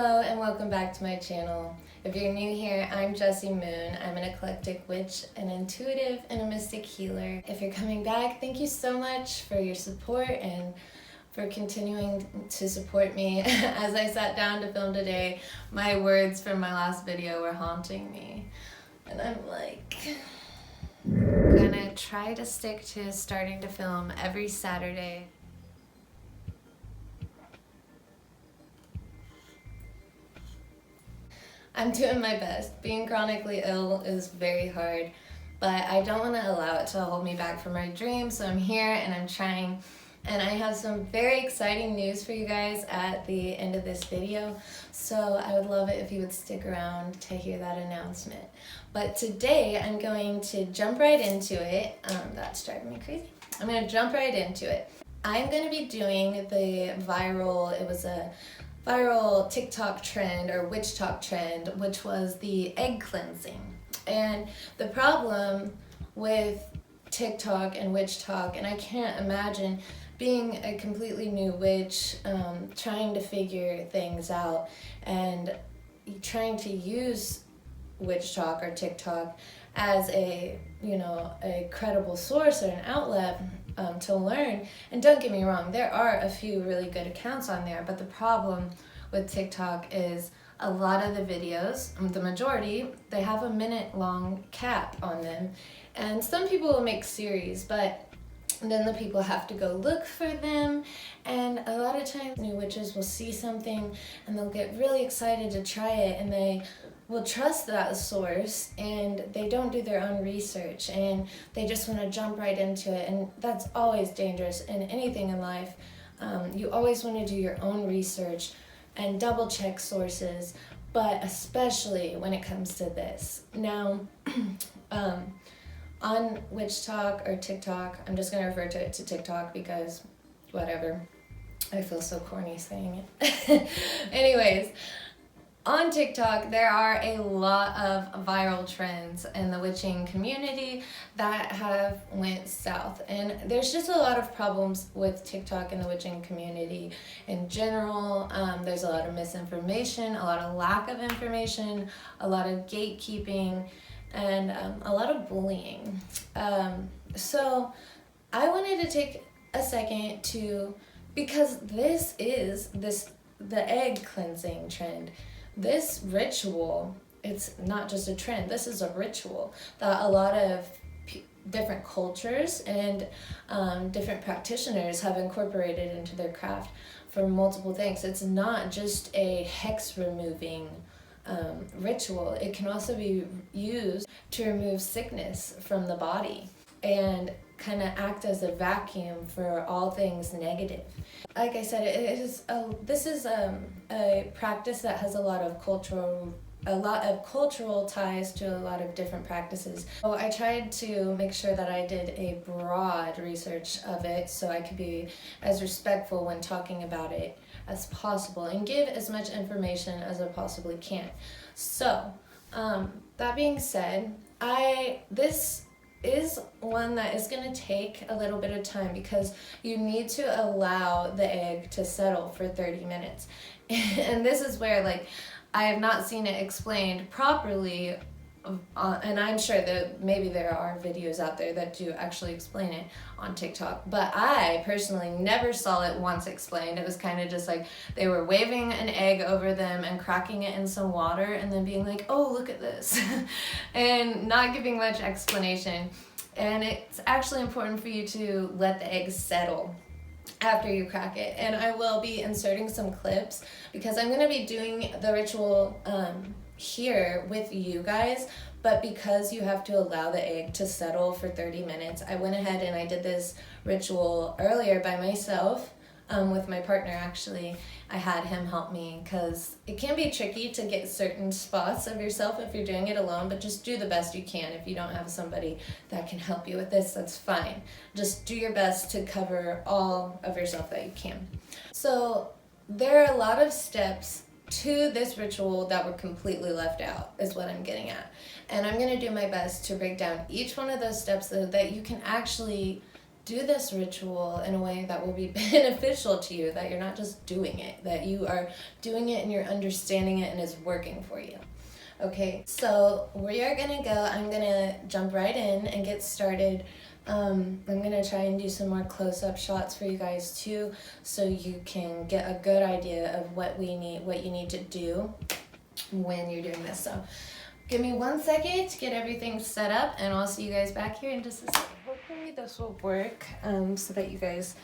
Hello and welcome back to my channel. If you're new here, I'm Jessi Moon. I'm an eclectic witch, an intuitive, and a mystic healer. If you're coming back, thank you so much for your support and for continuing to support me. As I sat down to film today, my words from my last video were haunting me. And I'm like, I'm gonna try to stick to starting to film every Saturday. I'm doing my best. Being chronically ill is very hard, but I don't want to allow it to hold me back from my dreams, so I'm here and I'm trying. And I have some very exciting news for you guys at the end of this video, so I would love it if you would stick around to hear that announcement. But today I'm going to jump right into it. That's driving me crazy. I'm going to jump right into it. I'm going to be doing the viral TikTok trend or witch talk trend, which was the egg cleansing. And the problem with TikTok and witch talk, and I can't imagine being a completely new witch, trying to figure things out and trying to use witch talk or TikTok as a credible source or an outlet to learn. And don't get me wrong, there are a few really good accounts on there, but the problem with TikTok is a lot of the videos, the majority, they have a minute-long cap on them. And some people will make series, but then the people have to go look for them. And a lot of times new witches will see something and they'll get really excited to try it, and they will trust that source and they don't do their own research and they just want to jump right into it. And that's always dangerous in anything in life. You always want to do your own research and double check sources, but especially when it comes to this. Now, on Witch Talk or TikTok, I'm just going to refer to it to TikTok because whatever, I feel so corny saying it. Anyways, on TikTok, there are a lot of viral trends in the witching community that have went south. And there's just a lot of problems with TikTok and the witching community in general. There's a lot of misinformation, a lot of lack of information, a lot of gatekeeping, and a lot of bullying. So I wanted to take a second because the egg cleansing trend. This ritual, it's not just a trend, this is a ritual that a lot of different cultures and different practitioners have incorporated into their craft for multiple things. It's not just a hex removing ritual. It can also be used to remove sickness from the body and kind of act as a vacuum for all things negative. Like I said, this is a practice that has a lot of cultural ties to a lot of different practices. So I tried to make sure that I did a broad research of it so I could be as respectful when talking about it as possible and give as much information as I possibly can. So, that being said, this is one that is going to take a little bit of time because you need to allow the egg to settle for 30 minutes. And this is where, I have not seen it explained properly, and I'm sure that maybe there are videos out there that do actually explain it on TikTok, but I personally never saw it once explained. It was kind of just like they were waving an egg over them and cracking it in some water and then being like, oh, look at this, and not giving much explanation. And it's actually important for you to let the egg settle after you crack it. And I will be inserting some clips because I'm going to be doing the ritual here with you guys, but because you have to allow the egg to settle for 30 minutes, I went ahead and I did this ritual earlier by myself with my partner. Actually, I had him help me because it can be tricky to get certain spots of yourself if you're doing it alone, but just do the best you can. If you don't have somebody that can help you with this, that's fine. Just do your best to cover all of yourself that you can. So there are a lot of steps to this ritual that were completely left out, is what I'm getting at. And I'm going to do my best to break down each one of those steps so that you can actually do this ritual in a way that will be beneficial to you, that you're not just doing it, that you are doing it and you're understanding it and is working for you. Okay, so we are gonna go. I'm gonna jump right in and get started. I'm gonna try and do some more close-up shots for you guys too, so you can get a good idea of what you need to do when you're doing this. So give me 1 second to get everything set up, and I'll see you guys back here in just a second. Hopefully this will work so that you guys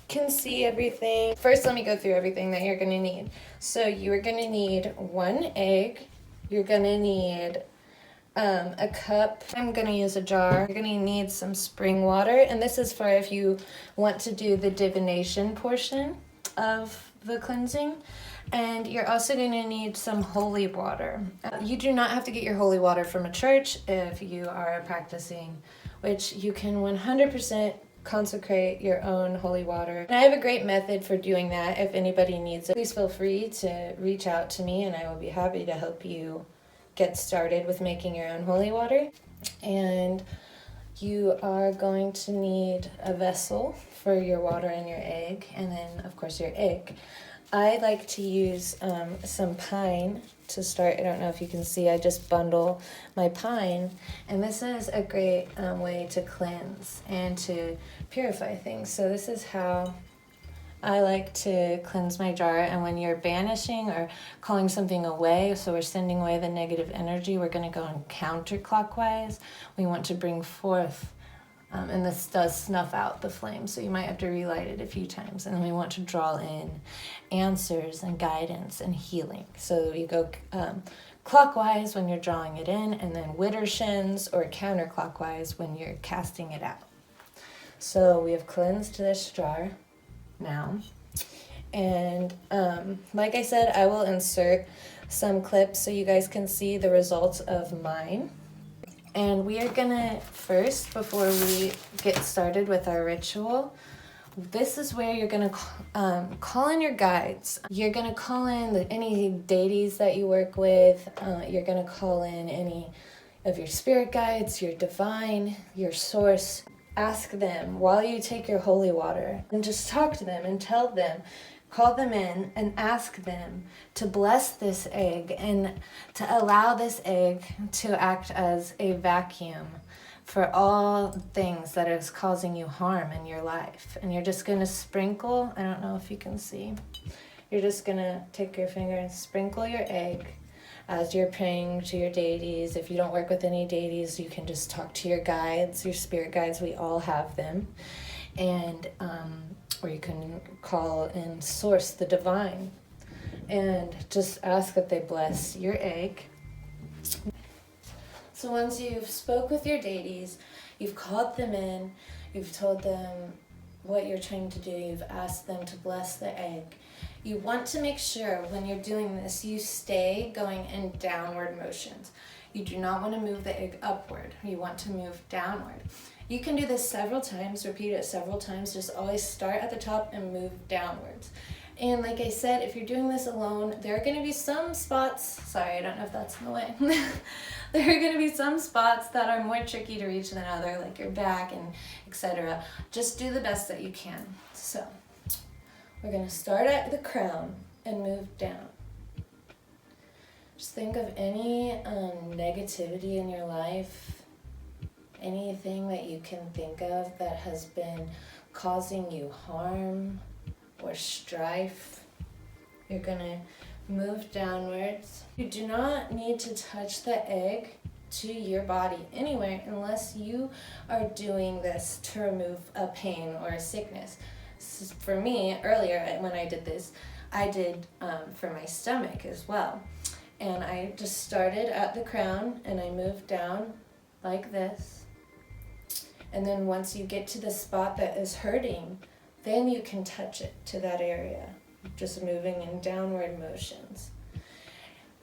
can see everything. First, let me go through everything that you're gonna need. So you are gonna need 1 egg. You're gonna need a cup. I'm gonna use a jar. You're gonna need some spring water, and this is for if you want to do the divination portion of the cleansing. And you're also going to need some holy water. You do not have to get your holy water from a church if you are practicing, which you can 100% consecrate your own holy water. And I have a great method for doing that. If anybody needs it, please feel free to reach out to me, and I will be happy to help you get started with making your own holy water. And you are going to need a vessel for your water and your egg, and then of course your egg. I like to use some pine to start. I don't know if you can see, I just bundle my pine, and this is a great way to cleanse and to purify things. So this is how I like to cleanse my jar. And when you're banishing or calling something away, so we're sending away the negative energy, we're going to go in counterclockwise. We want to bring forth and this does snuff out the flame, so you might have to relight it a few times. And then we want to draw in answers and guidance and healing. So you go clockwise when you're drawing it in, and then widdershins or counterclockwise when you're casting it out. So we have cleansed this jar now. And like I said, I will insert some clips so you guys can see the results of mine. And we are gonna first, before we get started with our ritual, this is where you're gonna call in your guides. You're gonna call in any deities that you work with. You're gonna call in any of your spirit guides, your divine, your source. Ask them while you take your holy water, and just talk to them and tell them, call them in and ask them to bless this egg and to allow this egg to act as a vacuum for all things that is causing you harm in your life. And you're just going to sprinkle, I don't know if you can see, you're just going to take your finger and sprinkle your egg as you're praying to your deities. If you don't work with any deities, you can just talk to your guides, your spirit guides. We all have them. And or you can call and source the divine and just ask that they bless your egg. So once you've spoke with your deities, you've called them in, you've told them what you're trying to do, you've asked them to bless the egg, you want to make sure when you're doing this, you stay going in downward motions. You do not want to move the egg upward. You want to move downward. You can do this several times, repeat it several times. Just always start at the top and move downwards. And like I said, if you're doing this alone, there are going to be some spots, sorry, I don't know if that's in the way. There are going to be some spots that are more tricky to reach than other, like your back and etc. Just do the best that you can. So we're going to start at the crown and move down. Just think of any negativity in your life, anything that you can think of that has been causing you harm or strife. You're gonna move downwards. You do not need to touch the egg to your body anywhere unless you are doing this to remove a pain or a sickness. For me, earlier when I did this, I did for my stomach as well. And I just started at the crown and I moved down like this. And then once you get to the spot that is hurting, then you can touch it to that area, just moving in downward motions.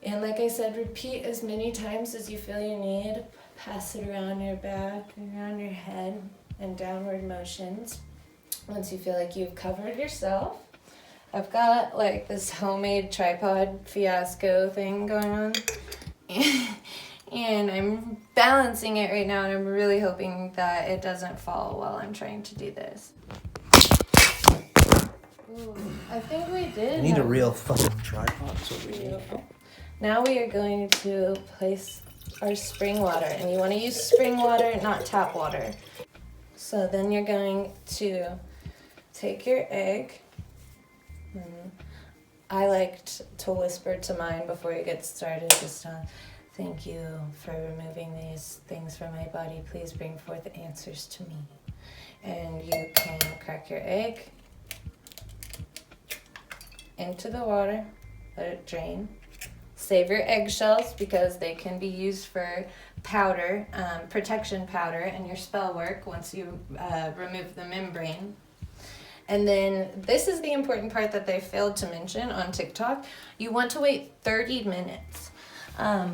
And like I said, repeat as many times as you feel you need. Pass it around your back, around your head, in downward motions. Once you feel like you've covered yourself, I've got like this homemade tripod fiasco thing going on. And I'm balancing it right now, and I'm really hoping that it doesn't fall while I'm trying to do this. Ooh, I think we did. I need a real fucking tripod. Now we are going to place our spring water, and you want to use spring water, not tap water. So then you're going to take your egg. I like to whisper to mine before you get started, just thank you for removing these things from my body. Please bring forth answers to me. And you can crack your egg into the water, let it drain. Save your eggshells because they can be used for powder, protection powder in your spell work once you remove the membrane. And then this is the important part that they failed to mention on TikTok. You want to wait 30 minutes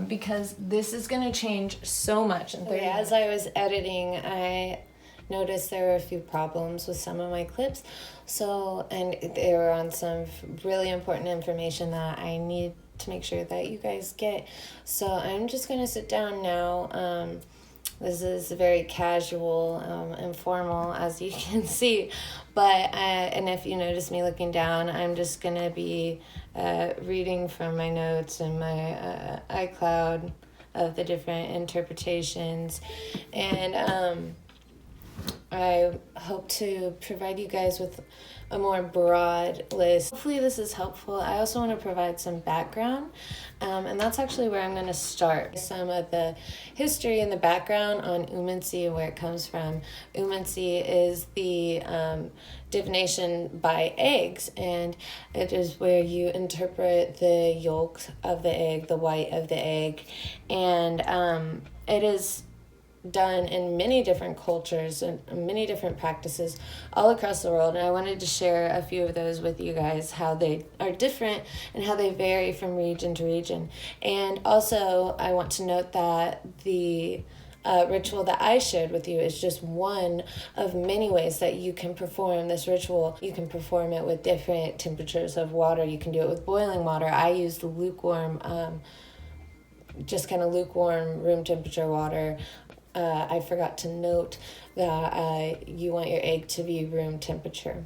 because this is going to change so much in 30 minutes. As I was editing, I noticed there were a few problems with some of my clips. And they were on some really important information that I need to make sure that you guys get. So I'm just going to sit down now. This is very casual, informal, as you can see. And if you notice me looking down, I'm just going to be reading from my notes and my iCloud of the different interpretations. And I hope to provide you guys with a more broad list. Hopefully this is helpful. I also want to provide some background, and that's actually where I'm going to start. Some of the history and the background on Umancy and where it comes from. Umancy is the divination by eggs, and it is where you interpret the yolk of the egg, the white of the egg, and it is done in many different cultures and many different practices all across the world. And I wanted to share a few of those with you guys, how they are different and how they vary from region to region. And also I want to note that the ritual that I shared with you is just one of many ways that you can perform this ritual. You can perform it with different temperatures of water. You can do it with boiling water. I used lukewarm, just kind of lukewarm room temperature water. I forgot to note that you want your egg to be room temperature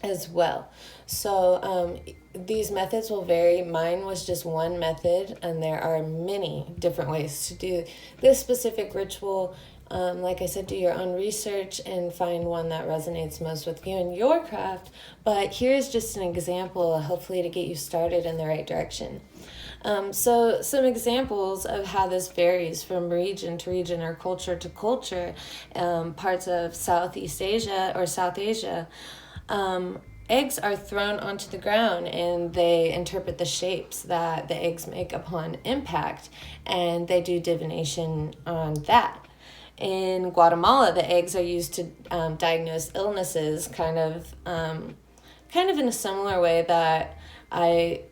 as well. So these methods will vary. Mine was just one method, and there are many different ways to do this specific ritual. Like I said, do your own research and find one that resonates most with you and your craft. But here's just an example, hopefully to get you started in the right direction. So some examples of how this varies from region to region or culture to culture, parts of Southeast Asia or South Asia, eggs are thrown onto the ground and they interpret the shapes that the eggs make upon impact, and they do divination on that. In Guatemala, the eggs are used to diagnose illnesses, kind of in a similar way that I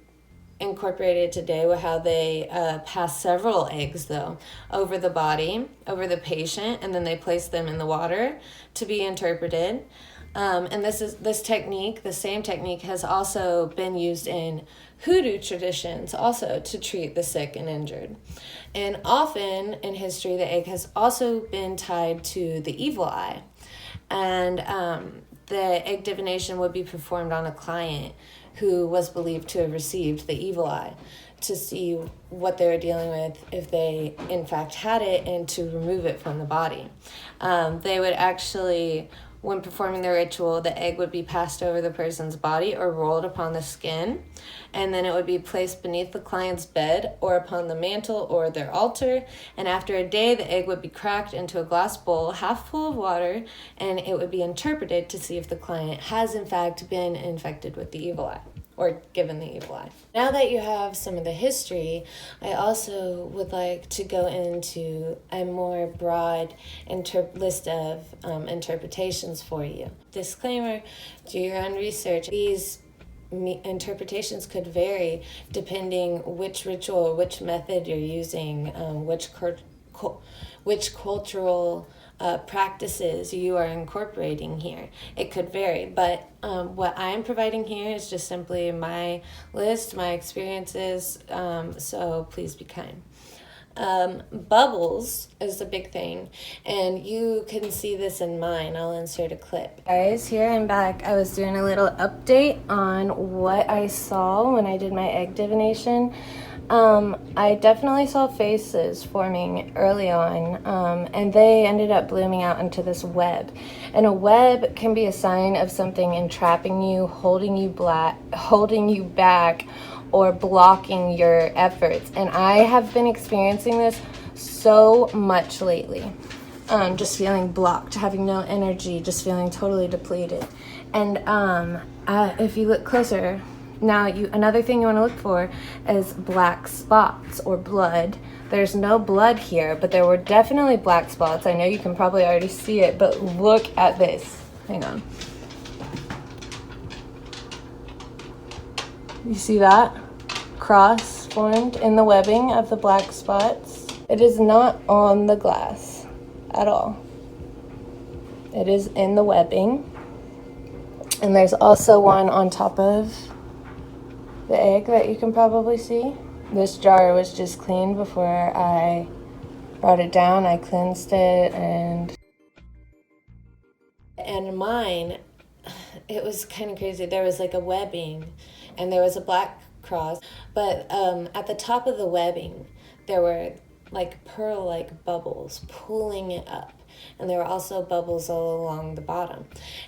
incorporated today, with how they pass several eggs though over the body, over the patient, and then they place them in the water to be interpreted. And this technique, the same technique, has also been used in hoodoo traditions also to treat the sick and injured. And often in history, the egg has also been tied to the evil eye. And the egg divination would be performed on a client who was believed to have received the evil eye, to see what they were dealing with, if they in fact had it, and to remove it from the body. They would actually, when performing the ritual, the egg would be passed over the person's body or rolled upon the skin, and then it would be placed beneath the client's bed or upon the mantle or their altar. And after a day, the egg would be cracked into a glass bowl half full of water, and it would be interpreted to see if the client has in fact been infected with the evil eye or given the evil eye. Now that you have some of the history, I also would like to go into a more broad list of interpretations for you. Disclaimer, do your own research. These interpretations could vary depending which ritual or which method you're using, which cultural practices you are incorporating here. It could vary, but what I'm providing here is just simply my list, my experiences, so please be kind. Bubbles is the big thing, and you can see this in mine. I'll insert a clip. Guys, here I'm back. I was doing a little update on what I saw when I did my egg divination. I definitely saw faces forming early on, and they ended up blooming out into this web. And a web can be a sign of something entrapping you, holding you back, or blocking your efforts. And I have been experiencing this so much lately. Just feeling blocked, having no energy, just feeling totally depleted. And if you look closer, now another thing you want to look for is black spots or blood. There's no blood here, but there were definitely black spots. I know you can probably already see it, but look at this. Hang on. You see that? Cross formed in the webbing of the black spots. It is not on the glass at all. It is in the webbing. And there's also one on top of the egg that you can probably see. This jar was just cleaned before I brought it down. I cleansed it and mine, it was kind of crazy. There was like a webbing and there was a black cross, but at the top of the webbing there were like pearl-like bubbles pulling it up, and there were also bubbles all along the bottom,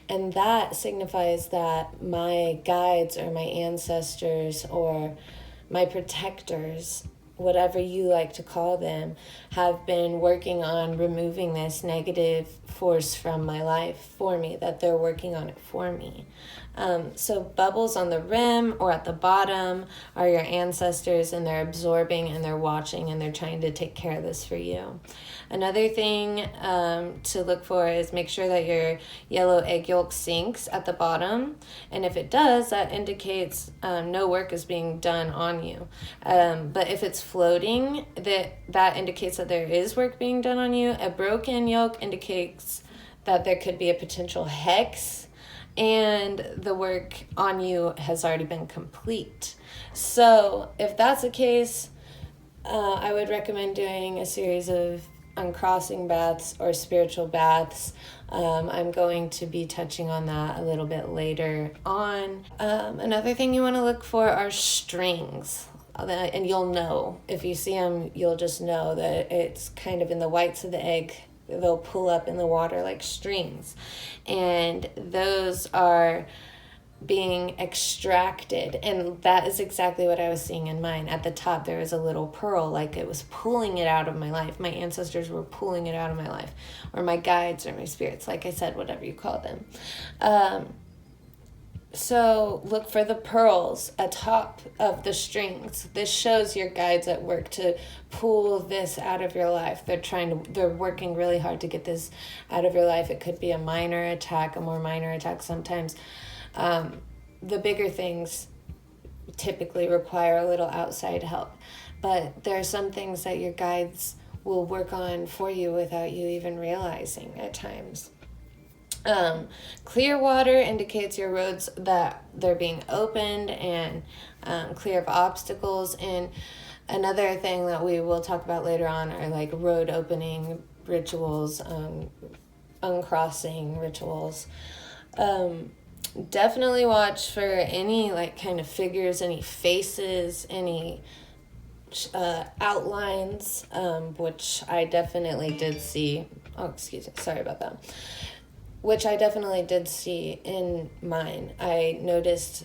and that signifies that my guides or my ancestors or my protectors, whatever you like to call them, have been working on removing this negative force from my life for me, that they're working on it for me. So bubbles on the rim or at the bottom are your ancestors, and they're absorbing and they're watching and they're trying to take care of this for you. Another thing to look for is make sure that your yellow egg yolk sinks at the bottom. And if it does, that indicates no work is being done on you. But if it's floating, that indicates that there is work being done on you. A broken yolk indicates that there could be a potential hex, and the work on you has already been complete. So if that's the case, I would recommend doing a series of uncrossing baths or spiritual baths. I'm going to be touching on that a little bit later on. Another thing you want to look for are strings. And you'll know, if you see them, you'll just know that it's kind of in the whites of the egg. They'll pull up in the water like strings. And those are being extracted, and that is exactly what I was seeing in mine. At the top there was a little pearl, like it was pulling it out of my life. My ancestors were pulling it out of my life, or my guides or my spirits, like I said, whatever you call them. So look for the pearls atop of the strings. This shows your guides at work to pull this out of your life. They're working really hard to get this out of your life. It could be a minor attack, a more minor attack sometimes. The bigger things typically require a little outside help, but there are some things that your guides will work on for you without you even realizing at times. Clear water indicates your roads that they're being opened and clear of obstacles. And another thing that we will talk about later on are like road opening rituals, uncrossing rituals. Definitely watch for any like kind of figures, any faces, any outlines, which I definitely did see. Oh, excuse me. Sorry about that. Which I definitely did see in mine. I noticed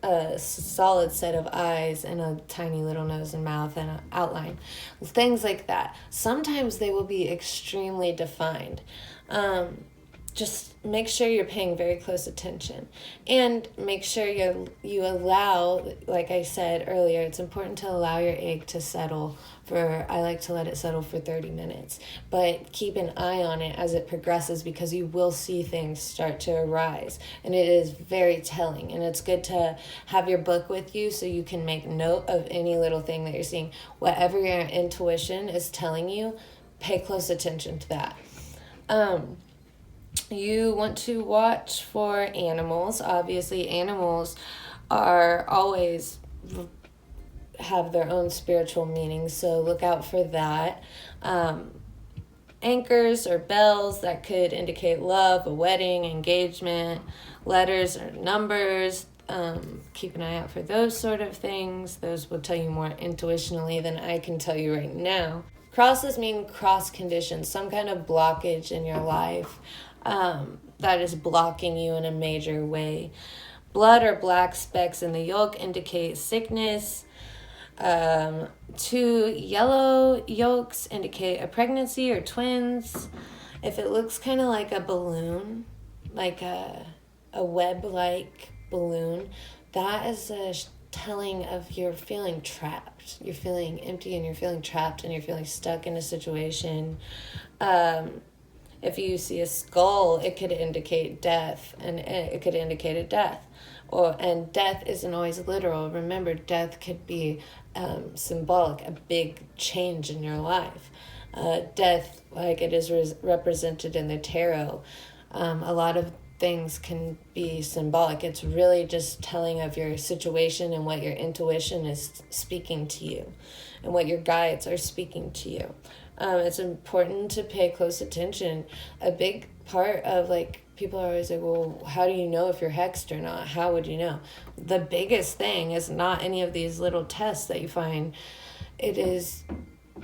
a solid set of eyes and a tiny little nose and mouth and an outline. Things like that. Sometimes they will be extremely defined. Just make sure you're paying very close attention, and make sure you allow, like I said earlier, it's important to allow your egg to settle I like to let it settle for 30 minutes, but keep an eye on it as it progresses, because you will see things start to arise, and it is very telling. And it's good to have your book with you so you can make note of any little thing that you're seeing. Whatever your intuition is telling you, pay close attention to that. You want to watch for animals. Obviously, animals are always have their own spiritual meaning, so look out for that. Anchors or bells that could indicate love, a wedding, engagement, letters or numbers. Keep an eye out for those sort of things. Those will tell you more intuitionally than I can tell you right now. Crosses mean cross conditions, some kind of blockage in your life that is blocking you in a major way. Blood or black specks in the yolk indicate sickness. 2 yellow yolks indicate a pregnancy or twins. If it looks kind of like a balloon, like a web-like balloon, that is a telling of you're feeling trapped. You're feeling empty and you're feeling trapped and you're feeling stuck in a situation. If you see a skull, it could indicate death, and it could indicate a death. And death isn't always literal. Remember, death could be symbolic, a big change in your life. Death, like it is represented in the tarot, a lot of things can be symbolic. It's really just telling of your situation and what your intuition is speaking to you and what your guides are speaking to you. It's important to pay close attention. A big part of people are always like, well, how do you know if you're hexed or not? How would you know? The biggest thing is not any of these little tests that you find. It is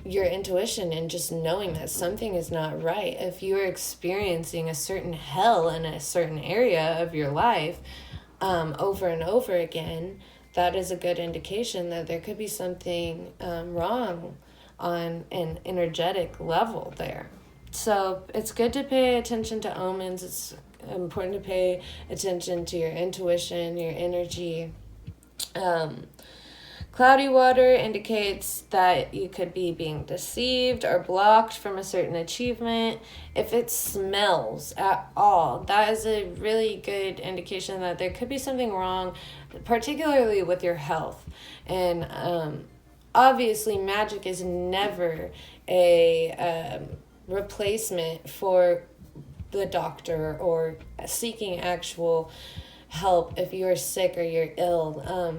your intuition and just knowing that something is not right. If you are experiencing a certain hell in a certain area of your life over and over again, that is a good indication that there could be something wrong on an energetic level there. So it's good to pay attention to omens. It's important to pay attention to your intuition, your energy. Cloudy water indicates that you could be being deceived or blocked from a certain achievement. If it smells at all, that is a really good indication that there could be something wrong, particularly with your health. And obviously, magic is never a replacement for the doctor or seeking actual help if you're sick or you're ill.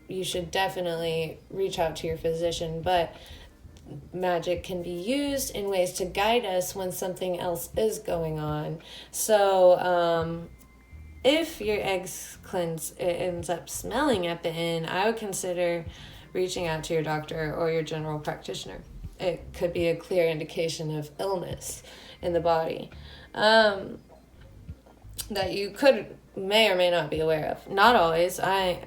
You should definitely reach out to your physician, but magic can be used in ways to guide us when something else is going on. So if your eggs cleanse ends up smelling at the end, I would consider reaching out to your doctor or your general practitioner. It could be a clear indication of illness in the body that you may or may not be aware of. Not always.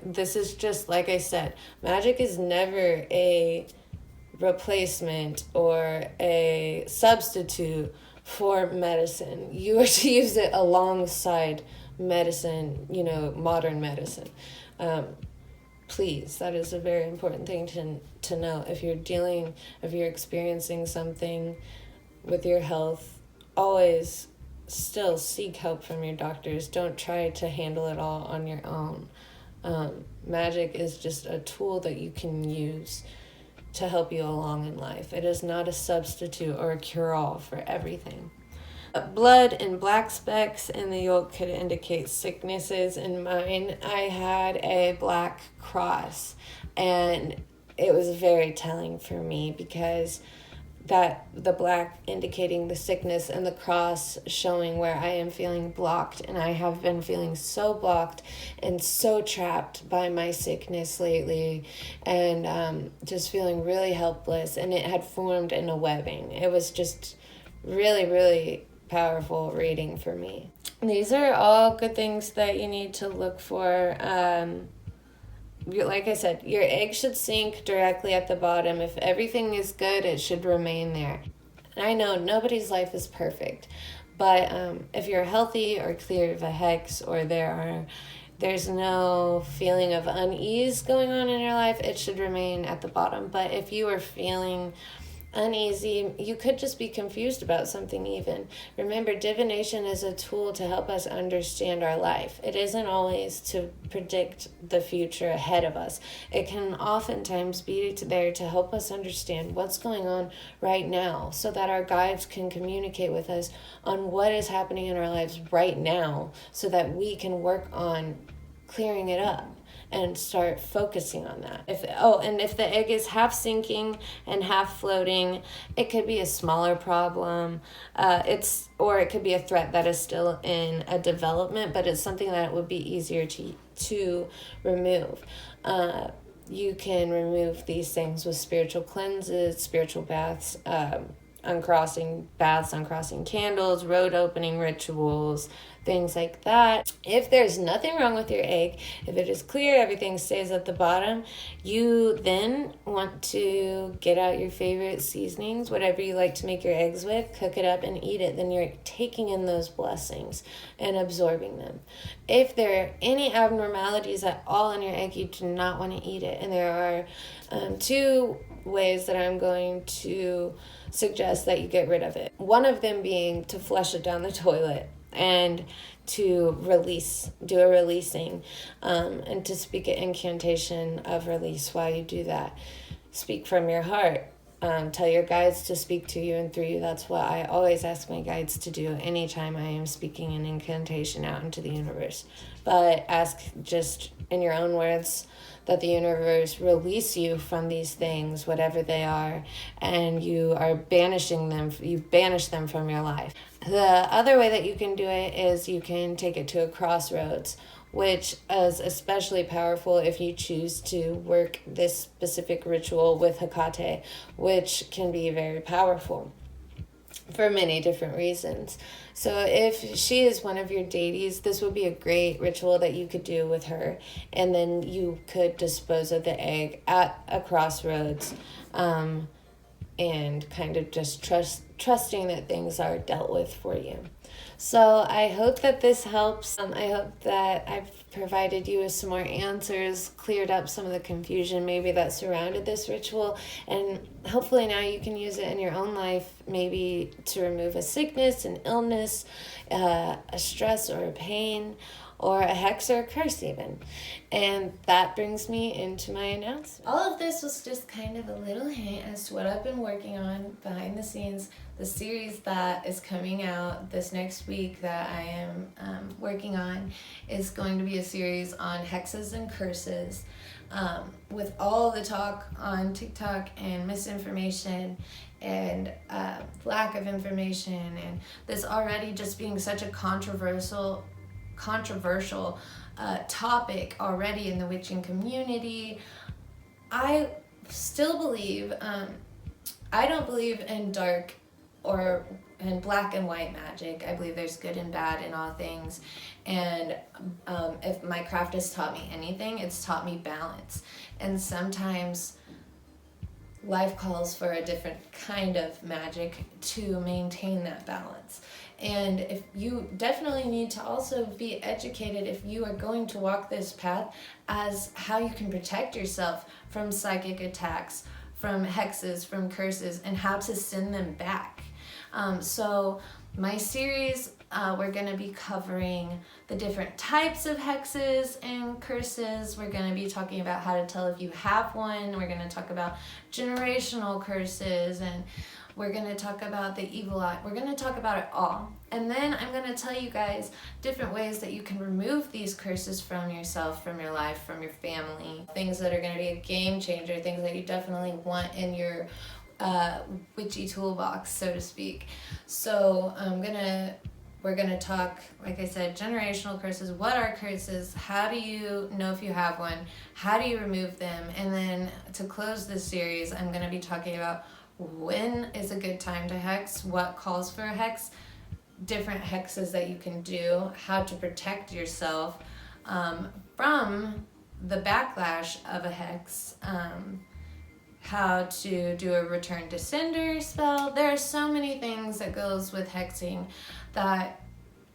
This is just, like I said, magic is never a replacement or a substitute for medicine. You are to use it alongside medicine, modern medicine. Please, that is a very important thing to know. If you're experiencing something with your health, always still seek help from your doctors. Don't try to handle it all on your own. Magic is just a tool that you can use to help you along in life. It is not a substitute or a cure-all for everything. Blood and black specks in the yolk could indicate sicknesses. In mine, I had a black cross, and it was very telling for me because that the black indicating the sickness and the cross showing where I am feeling blocked, and I have been feeling so blocked and so trapped by my sickness lately, and just feeling really helpless, and it had formed in a webbing. It was just really, really powerful reading for me. These are all good things that you need to look for. Like I said, your egg should sink directly at the bottom. If everything is good, it should remain there. And I know nobody's life is perfect, but if you're healthy or clear of a hex, or there's no feeling of unease going on in your life, it should remain at the bottom. But if you are feeling uneasy, you could just be confused about something even. Remember, divination is a tool to help us understand our life. It isn't always to predict the future ahead of us. It can oftentimes be there to help us understand what's going on right now, so that our guides can communicate with us on what is happening in our lives right now, so that we can work on clearing it up and start focusing on that. If the egg is half sinking and half floating, it could be a smaller problem. Or it could be a threat that is still in a development, but it's something that would be easier to remove. You can remove these things with spiritual cleanses, spiritual baths, uncrossing candles, road opening rituals, things like that. If there's nothing wrong with your egg, if it is clear, everything stays at the bottom, you then want to get out your favorite seasonings, whatever you like to make your eggs with, cook it up and eat it. Then you're taking in those blessings and absorbing them. If there are any abnormalities at all in your egg, you do not want to eat it. And there are 2 ways that I'm going to suggest that you get rid of it. One of them being to flush it down the toilet and to do a releasing, and to speak an incantation of release while you do that. Speak from your heart. Tell your guides to speak to you and through you. That's what I always ask my guides to do anytime I am speaking an incantation out into the universe. But ask just in your own words that the universe release you from these things, whatever they are, and you banish them from your life. The other way that you can do it is you can take it to a crossroads, which is especially powerful if you choose to work this specific ritual with Hecate, which can be very powerful for many different reasons. So if she is one of your deities, this would be a great ritual that you could do with her, and then you could dispose of the egg at a crossroads, and kind of just trusting that things are dealt with for you. So I hope that this helps. I hope that I've provided you with some more answers, cleared up some of the confusion maybe that surrounded this ritual, and hopefully now you can use it in your own life, maybe to remove a sickness, an illness, a stress or a pain, or a hex or a curse even. And that brings me into my announcement. All of this was just kind of a little hint as to what I've been working on behind the scenes. The series that is coming out this next week that I am working on is going to be a series on hexes and curses. With all the talk on TikTok and misinformation and lack of information, and this already just being such a controversial topic already in the witching community, I still believe, I don't believe in dark or in black and white magic. I believe there's good and bad in all things. And if my craft has taught me anything, it's taught me balance. And sometimes life calls for a different kind of magic to maintain that balance. And if you definitely need to also be educated if you are going to walk this path as how you can protect yourself from psychic attacks, from hexes, from curses, and how to send them back. So my series, we're going to be covering the different types of hexes and curses. We're going to be talking about how to tell if you have one. We're going to talk about generational curses, and we're going to talk about the evil eye. We're going to talk about it all. And then I'm going to tell you guys different ways that you can remove these curses from yourself, from your life, from your family. Things that are going to be a game changer, things that you definitely want in your witchy toolbox, so to speak. So we're gonna talk, like I said, generational curses. What are curses? How do you know if you have one? How do you remove them? And then to close this series, I'm gonna be talking about when is a good time to hex, what calls for a hex, different hexes that you can do, how to protect yourself from the backlash of a hex, how to do a return to sender spell. There are so many things that goes with hexing that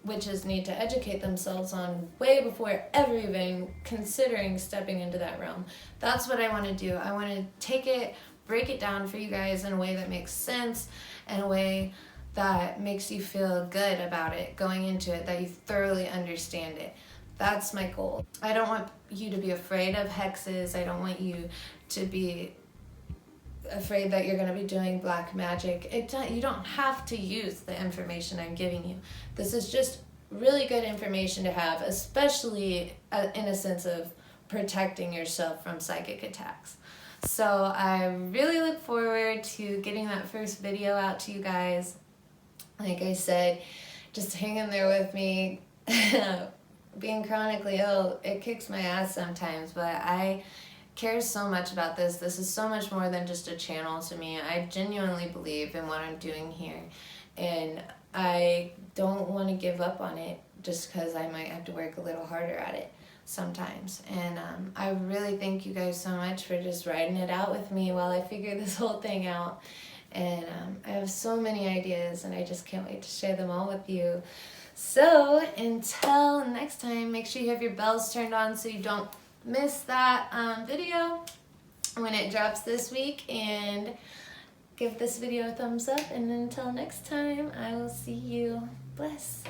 witches need to educate themselves on way before ever even considering stepping into that realm. That's what I want to do. I want to take it, break it down for you guys in a way that makes sense, in a way that makes you feel good about it going into it, that you thoroughly understand it. That's my goal. I don't want you to be afraid of hexes. I don't want you to be afraid that you're going to be doing black magic. You don't have to use the information I'm giving you. This is just really good information to have, especially in a sense of protecting yourself from psychic attacks. So I really look forward to getting that first video out to you guys. Like I said, just hang in there with me. Being chronically ill, it kicks my ass sometimes, but I care so much about this. This is so much more than just a channel to me. I genuinely believe in what I'm doing here, and I don't want to give up on it just because I might have to work a little harder at it sometimes. And I really thank you guys so much for just riding it out with me while I figure this whole thing out. And I have so many ideas, and I just can't wait to share them all with you. So until next time, make sure you have your bells turned on so you don't miss that video when it drops this week, and give this video a thumbs up. And until next time, I will see you. Bless.